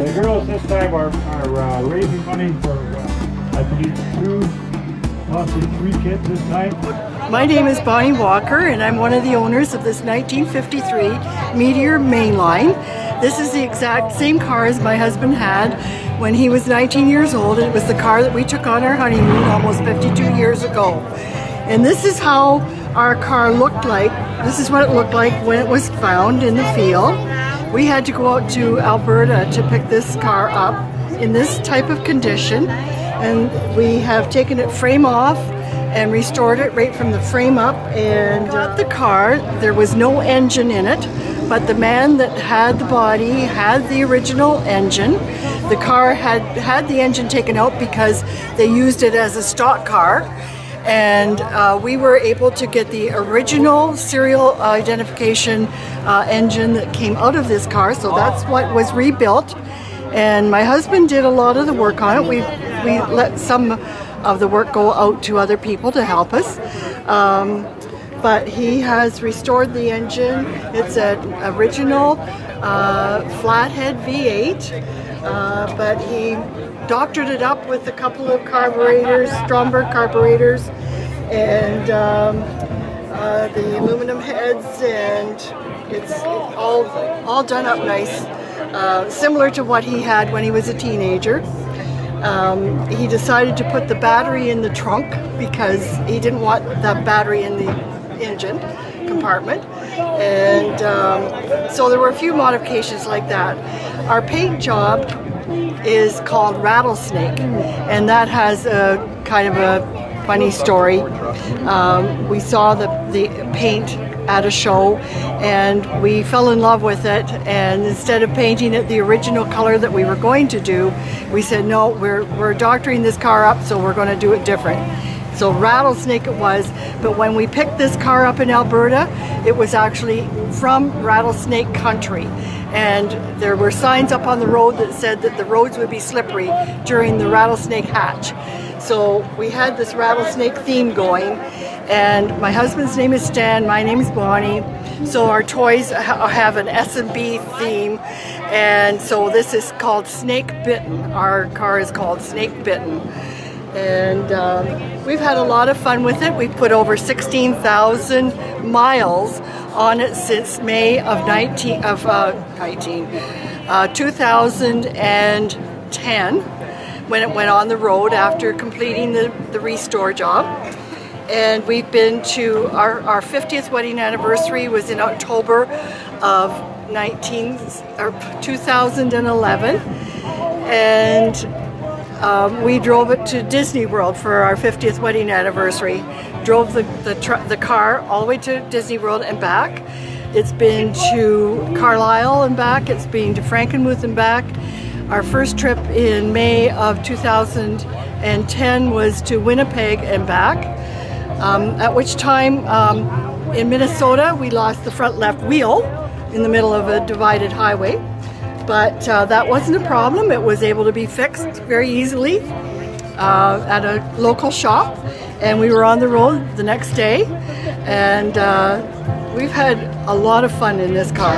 The girls this time are raising money for, I believe, 2, possibly 3 kids this time. My name is Bonnie Walker, and I'm one of the owners of this 1953 Meteor Mainline. This is the exact same car as my husband had when he was 19 years old. It was the car that we took on our honeymoon almost 52 years ago. And this is how our car looked like. This is what it looked like when it was found in the field. We had to go out to Alberta to pick this car up in this type of condition. And we have taken it frame off and restored it right from the frame up, and got the car. There was no engine in it, but the man that had the body had the original engine. The car had the engine taken out because they used it as a stock car, and we were able to get the original serial identification engine that came out of this car, so that's what was rebuilt. And my husband did a lot of the work on it. We let some of the work go out to other people to help us. But he has restored the engine. It's an original flathead V8, but he doctored it up with a couple of carburetors, Stromberg carburetors, and the aluminum heads, and it's all done up nice, similar to what he had when he was a teenager. He decided to put the battery in the trunk because he didn't want that battery in the engine compartment, and so there were a few modifications like that. Our paint job is called Rattlesnake, and that has a kind of a funny story. We saw the paint at a show and we fell in love with it, and instead of painting it the original color that we were going to do, we said no, we're doctoring this car up, so we're going to do it different. So Rattlesnake it was, but when we picked this car up in Alberta, it was actually from Rattlesnake country, and there were signs up on the road that said that the roads would be slippery during the rattlesnake hatch. So we had this rattlesnake theme going, and my husband's name is Stan, my name is Bonnie, so our toys have an S&B theme, and so this is called Snake Bitten. Our car is called Snake Bitten, and we've had a lot of fun with it. We've put over 16,000 miles on it since May of 2010, when it went on the road after completing the restore job. And we've been to our 50th wedding anniversary was in October of 2011, and we drove it to Disney World for our 50th wedding anniversary. Drove the car all the way to Disney World and back. It's been to Carlisle and back. It's been to Frankenmuth and back. Our first trip in May of 2010 was to Winnipeg and back. At which time in Minnesota we lost the front left wheel in the middle of a divided highway, but that wasn't a problem. It was able to be fixed very easily at a local shop, and we were on the road the next day, and we've had a lot of fun in this car.